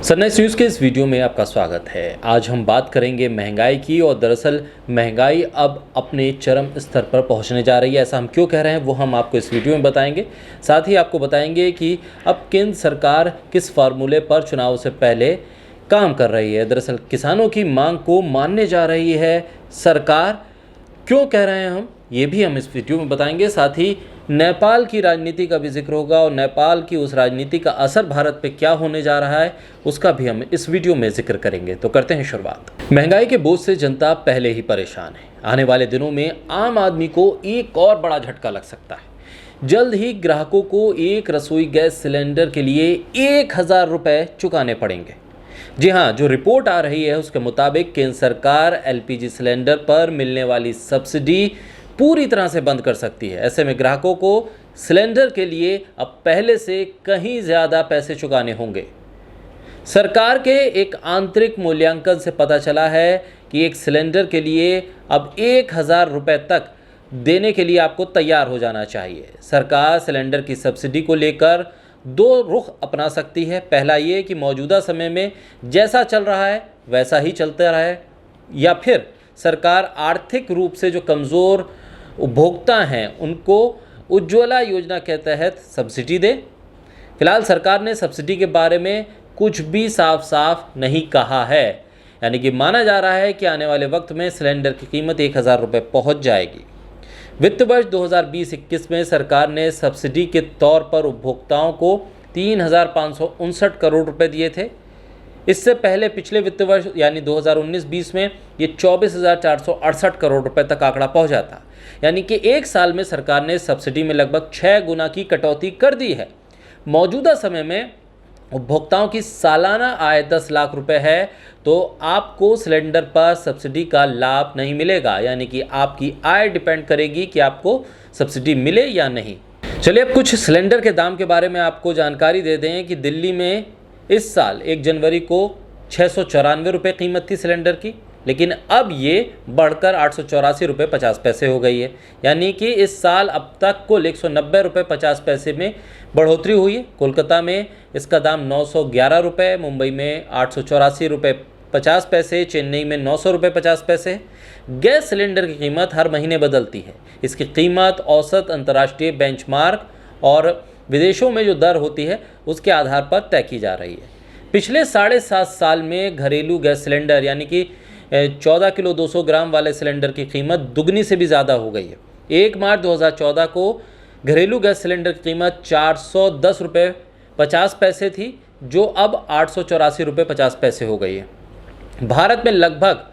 Sunrise news के इस video में आपका स्वागत है। आज हम बात करेंगे महंगाई की और दरअसल महंगाई अब अपने चरम स्तर पर पहुंचने जा रही है। ऐसा हम क्यों कह रहे हैं वो हम आपको इस वीडियो में बताएंगे। साथ ही आपको बताएंगे कि अब केंद्र सरकार किस फार्मूले पर चुनाव से पहले काम कर रही है। दरअसल किसानों की मांग को मानने जा रही है सरकार। क्यों कह रहे हैं हम, ये भी हम इस वीडियो में बताएंगे। साथ ही नेपाल की राजनीति का भी जिक्र होगा और नेपाल की उस राजनीति का असर भारत पे क्या होने जा रहा है उसका भी हम इस वीडियो में जिक्र करेंगे। तो करते हैं शुरुआत। महंगाई के बोझ से जनता पहले ही परेशान है। आने वाले दिनों में आम आदमी को एक और बड़ा झटका लग सकता है। जल्द ही ग्राहकों को एक रसोई गैस सिलेंडर के लिए 1000 रुपये चुकाने पड़ेंगे। जी हाँ, जो रिपोर्ट आ रही है उसके मुताबिक केंद्र सरकार एलपीजी सिलेंडर पर मिलने वाली सब्सिडी पूरी तरह से बंद कर सकती है। ऐसे में ग्राहकों को सिलेंडर के लिए अब पहले से कहीं ज़्यादा पैसे चुकाने होंगे। सरकार के एक आंतरिक मूल्यांकन से पता चला है कि एक सिलेंडर के लिए अब 1000 रुपये तक देने के लिए आपको तैयार हो जाना चाहिए। सरकार सिलेंडर की सब्सिडी को लेकर दो रुख अपना सकती है। पहला ये कि मौजूदा समय में जैसा चल रहा है वैसा ही चलता रहे, या फिर सरकार आर्थिक रूप से जो कमज़ोर उपभोक्ता हैं उनको उज्ज्वला योजना के तहत सब्सिडी दे। फिलहाल सरकार ने सब्सिडी के बारे में कुछ भी साफ साफ नहीं कहा है, यानी कि माना जा रहा है कि आने वाले वक्त में सिलेंडर की कीमत 1000 रुपये पहुँच जाएगी। वित्त वर्ष 2020-21 में सरकार ने सब्सिडी के तौर पर उपभोक्ताओं को 3559 करोड़ रुपए दिए थे। इससे पहले पिछले वित्त वर्ष यानी 2019-20 में ये 24,468 करोड़ रुपए तक आंकड़ा पहुंचा था। यानी कि एक साल में सरकार ने सब्सिडी में लगभग 6 गुना की कटौती कर दी है। मौजूदा समय में उपभोक्ताओं की सालाना आय 10 लाख रुपए है तो आपको सिलेंडर पर सब्सिडी का लाभ नहीं मिलेगा, यानी कि आपकी आय डिपेंड करेगी कि आपको सब्सिडी मिले या नहीं। चलिए अब कुछ सिलेंडर के दाम के बारे में आपको जानकारी दे दें कि दिल्ली में इस साल 1 जनवरी को 694 रुपये कीमत थी सिलेंडर की, लेकिन अब ये बढ़कर 884 रुपये 50 पैसे हो गई है। यानी कि इस साल अब तक कुल 190 रुपये 50 पैसे में बढ़ोतरी हुई है। कोलकाता में इसका दाम 911 रुपये, मुंबई में 884 रुपये 50 पैसे, चेन्नई में 900 रुपये 50 पैसे। गैस सिलेंडर की कीमत हर महीने बदलती है। इसकी कीमत औसत अंतर्राष्ट्रीय बेंचमार्क और विदेशों में जो दर होती है उसके आधार पर तय की जा रही है। पिछले 7.5 साल में घरेलू गैस सिलेंडर यानी कि 14 किलो 200 ग्राम वाले सिलेंडर की कीमत दुगनी से भी ज़्यादा हो गई है। 1 मार्च 2014 को घरेलू गैस सिलेंडर की कीमत 410 रुपये 50 पैसे थी, जो अब 884 रुपये 50 पैसे हो गई है। भारत में लगभग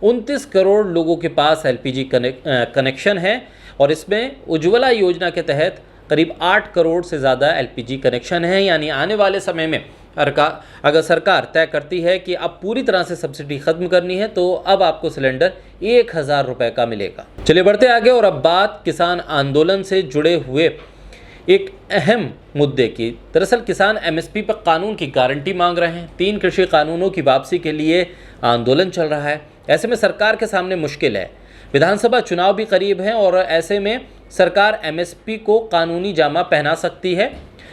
29 करोड़ लोगों के पास एलपीजी कनेक्शन है और इसमें उज्ज्वला योजना के तहत करीब 8 करोड़ से ज़्यादा एलपीजी कनेक्शन है। यानी आने वाले समय में अगर सरकार तय करती है कि अब पूरी तरह से सब्सिडी खत्म करनी है तो अब आपको सिलेंडर 1000 रुपये का मिलेगा। चलिए बढ़ते आगे और अब बात किसान आंदोलन से जुड़े हुए एक अहम मुद्दे की। दरअसल किसान एमएसपी पर कानून की गारंटी मांग रहे हैं। 3 कृषि कानूनों की वापसी के लिए आंदोलन चल रहा है। ऐसे में सरकार के सामने मुश्किल है। विधानसभा चुनाव भी करीब हैं और ऐसे में सरकार एमएसपी को कानूनी जामा पहना सकती है,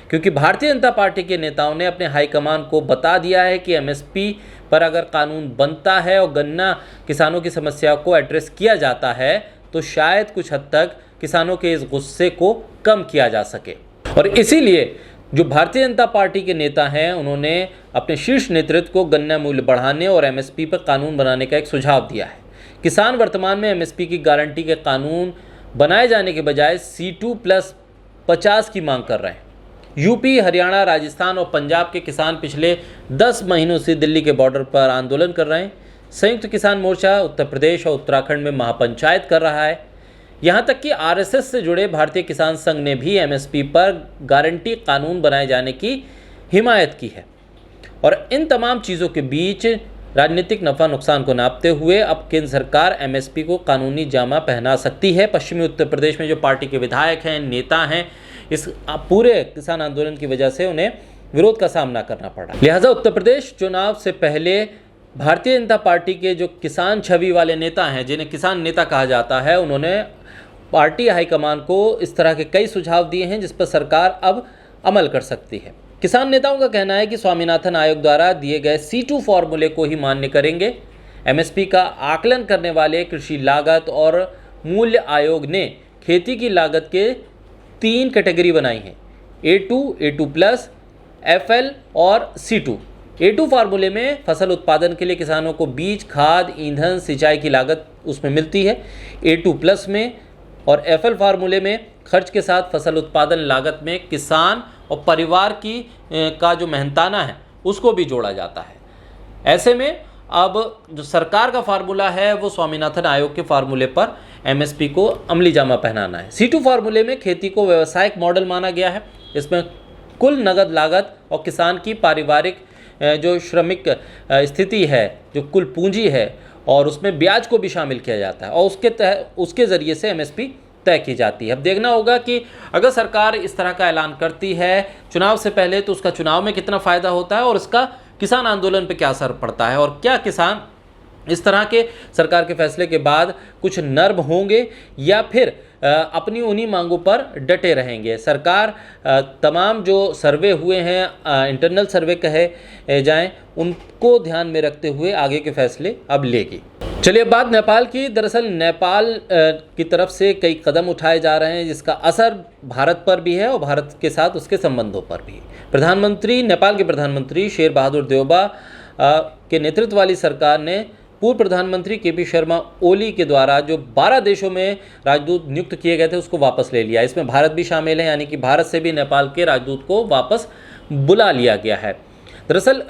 क्योंकि भारतीय जनता पार्टी के नेताओं ने अपने हाईकमान को बता दिया है कि एमएसपी पर अगर कानून बनता है और गन्ना किसानों की समस्या को एड्रेस किया जाता है तो शायद कुछ हद तक किसानों के इस गुस्से को कम किया जा सके। और इसीलिए जो भारतीय जनता पार्टी के नेता हैं उन्होंने अपने शीर्ष नेतृत्व को गन्ना मूल्य बढ़ाने और एमएसपी पर कानून बनाने का एक सुझाव दिया है। किसान वर्तमान में एमएसपी की गारंटी के कानून बनाए जाने के बजाय C2+50 की मांग कर रहे हैं। यूपी, हरियाणा, राजस्थान और पंजाब के किसान पिछले 10 महीनों से दिल्ली के बॉर्डर पर आंदोलन कर रहे हैं। संयुक्त किसान मोर्चा उत्तर प्रदेश और उत्तराखंड में महापंचायत कर रहा है। यहाँ तक कि आरएसएस से जुड़े भारतीय किसान संघ ने भी एमएसपी पर गारंटी कानून बनाए जाने की हिमायत की है। और इन तमाम चीज़ों के बीच राजनीतिक नफ़ा नुकसान को नापते हुए अब केंद्र सरकार एमएसपी को कानूनी जामा पहना सकती है। पश्चिमी उत्तर प्रदेश में जो पार्टी के विधायक हैं, नेता हैं, इस पूरे किसान आंदोलन की वजह से उन्हें विरोध का सामना करना पड़ा। लिहाजा उत्तर प्रदेश चुनाव से पहले भारतीय जनता पार्टी के जो किसान छवि वाले नेता हैं, जिन्हें किसान नेता कहा जाता है, उन्होंने पार्टी हाईकमान को इस तरह के कई सुझाव दिए हैं जिस पर सरकार अब अमल कर सकती है। किसान नेताओं का कहना है कि स्वामीनाथन आयोग द्वारा दिए गए C2 फॉर्मूले को ही मान्य करेंगे। MSP का आकलन करने वाले कृषि लागत और मूल्य आयोग ने खेती की लागत के 3 कैटेगरी बनाई हैं, A2, A2+, FL और C2। A2 फार्मूले में फसल उत्पादन के लिए किसानों को बीज, खाद, ईंधन, सिंचाई की लागत उसमें मिलती है। A2+ में और FL फार्मूले में खर्च के साथ फसल उत्पादन लागत में किसान और परिवार का जो मेहनताना है उसको भी जोड़ा जाता है। ऐसे में अब जो सरकार का फार्मूला है वो स्वामीनाथन आयोग के फार्मूले पर MSP को अमली जामा पहनाना है। C2 फार्मूले में खेती को व्यावसायिक मॉडल माना गया है। इसमें कुल नगद लागत और किसान की पारिवारिक जो श्रमिक स्थिति है, जो कुल पूंजी है, और उसमें ब्याज को भी शामिल किया जाता है और उसके ज़रिए से MSP तय की जाती है। अब देखना होगा कि अगर सरकार इस तरह का ऐलान करती है चुनाव से पहले तो उसका चुनाव में कितना फ़ायदा होता है और इसका किसान आंदोलन पे क्या असर पड़ता है, और क्या किसान इस तरह के सरकार के फैसले के बाद कुछ नर्म होंगे या फिर अपनी उन्हीं मांगों पर डटे रहेंगे। सरकार तमाम जो सर्वे हुए हैं, इंटरनल सर्वे कहे जाएं, उनको ध्यान में रखते हुए आगे के फैसले अब लेगी। चलिए अब बात नेपाल की। दरअसल नेपाल की तरफ से कई कदम उठाए जा रहे हैं जिसका असर भारत पर भी है और भारत के साथ उसके संबंधों पर भी। नेपाल के प्रधानमंत्री शेर बहादुर देउबा के नेतृत्व वाली सरकार ने पूर्व प्रधानमंत्री KP शर्मा ओली के द्वारा जो 12 देशों में राजदूत नियुक्त किए गए थे उसको वापस ले लिया। इसमें भारत भी शामिल है, यानी कि भारत से भी नेपाल के राजदूत को वापस बुला लिया गया है। दरअसल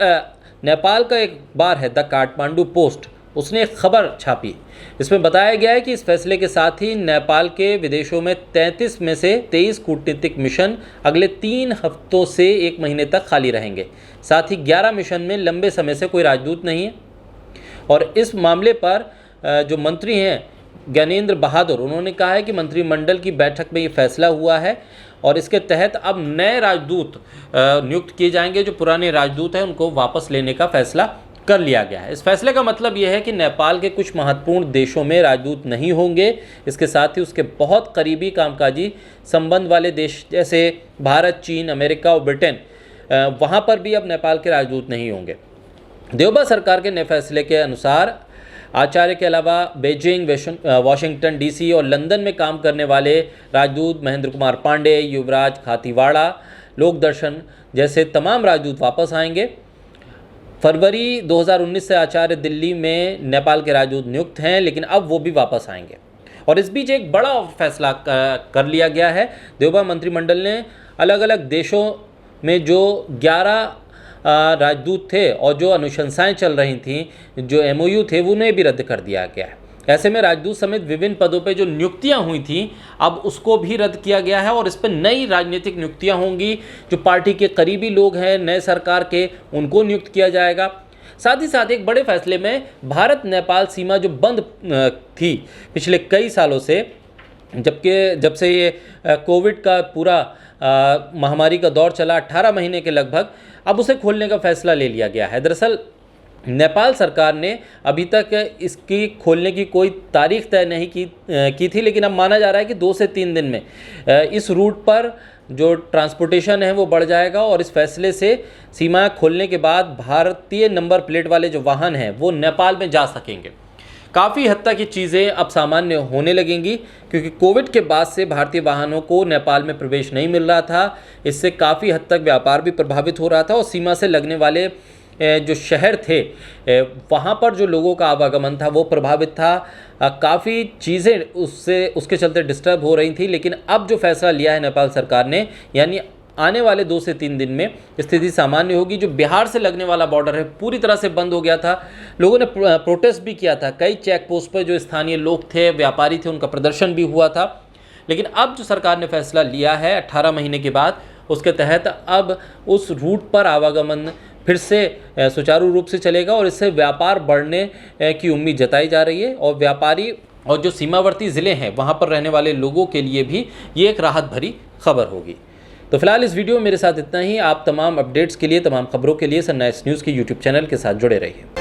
नेपाल का एक बार है द काठमांडू पोस्ट, उसने एक खबर छापी। इसमें बताया गया है कि इस फैसले के साथ ही नेपाल के विदेशों में 33 में से 23 कूटनीतिक मिशन अगले 3 हफ्तों से 1 महीने तक खाली रहेंगे। साथ ही 11 मिशन में लंबे समय से कोई राजदूत नहीं है। और इस मामले पर जो मंत्री हैं ज्ञानेंद्र बहादुर, उन्होंने कहा है कि मंत्रिमंडल की बैठक में ये फैसला हुआ है और इसके तहत अब नए राजदूत नियुक्त किए जाएंगे। जो पुराने राजदूत हैं उनको वापस लेने का फैसला कर लिया गया है। इस फैसले का मतलब यह है कि नेपाल के कुछ महत्वपूर्ण देशों में राजदूत नहीं होंगे। इसके साथ ही उसके बहुत करीबी कामकाजी संबंध वाले देश जैसे भारत, चीन, अमेरिका और ब्रिटेन, वहाँ पर भी अब नेपाल के राजदूत नहीं होंगे। देउबा सरकार के नए फैसले के अनुसार आचार्य के अलावा बीजिंग, वाशिंगटन DC और लंदन में काम करने वाले राजदूत महेंद्र कुमार पांडे, युवराज खातीवाड़ा, लोकदर्शन जैसे तमाम राजदूत वापस आएंगे। फरवरी 2019 से आचार्य दिल्ली में नेपाल के राजदूत नियुक्त हैं, लेकिन अब वो भी वापस आएंगे। और इस बीच एक बड़ा फैसला कर लिया गया है। देउबा मंत्रिमंडल ने अलग अलग देशों में जो 11 राजदूत थे और जो अनुशंसाएं चल रही थीं, जो MOU थे, उन्हें भी रद्द कर दिया गया है। ऐसे में राजदूत समेत विभिन्न पदों पे जो नियुक्तियां हुई थीं अब उसको भी रद्द किया गया है और इस पर नई राजनीतिक नियुक्तियां होंगी। जो पार्टी के करीबी लोग हैं नए सरकार के, उनको नियुक्त किया जाएगा। साथ ही साथ एक बड़े फैसले में भारत नेपाल सीमा जो बंद थी पिछले कई सालों से, जब से ये कोविड का पूरा महामारी का दौर चला 18 महीने के लगभग, अब उसे खोलने का फैसला ले लिया गया है। दरअसल नेपाल सरकार ने अभी तक इसकी खोलने की कोई तारीख तय नहीं की थी, लेकिन अब माना जा रहा है कि 2 से 3 दिन में इस रूट पर जो ट्रांसपोर्टेशन है वो बढ़ जाएगा और इस फैसले से सीमा खोलने के बाद भारतीय नंबर प्लेट वाले जो वाहन हैं वो नेपाल में जा सकेंगे। काफ़ी हद तक ये चीज़ें अब सामान्य होने लगेंगी, क्योंकि कोविड के बाद से भारतीय वाहनों को नेपाल में प्रवेश नहीं मिल रहा था। इससे काफ़ी हद तक व्यापार भी प्रभावित हो रहा था और सीमा से लगने वाले जो शहर थे वहाँ पर जो लोगों का आवागमन था वो प्रभावित था। काफ़ी चीज़ें उसके चलते डिस्टर्ब हो रही थी। लेकिन अब जो फैसला लिया है नेपाल सरकार ने, यानी आने वाले 2 से 3 दिन में स्थिति सामान्य होगी। जो बिहार से लगने वाला बॉर्डर है पूरी तरह से बंद हो गया था। लोगों ने प्रोटेस्ट भी किया था। कई चेक पोस्ट पर जो स्थानीय लोग थे, व्यापारी थे, उनका प्रदर्शन भी हुआ था। लेकिन अब जो सरकार ने फैसला लिया है 18 महीने के बाद, उसके तहत अब उस रूट पर आवागमन फिर से सुचारू रूप से चलेगा और इससे व्यापार बढ़ने की उम्मीद जताई जा रही है। और व्यापारी और जो सीमावर्ती ज़िले हैं वहाँ पर रहने वाले लोगों के लिए भी ये एक राहत भरी खबर होगी। तो फिलहाल इस वीडियो में मेरे साथ इतना ही। आप तमाम अपडेट्स के लिए, तमाम खबरों के लिए सन नाइट्स न्यूज़ के YouTube चैनल के साथ जुड़े रहिए।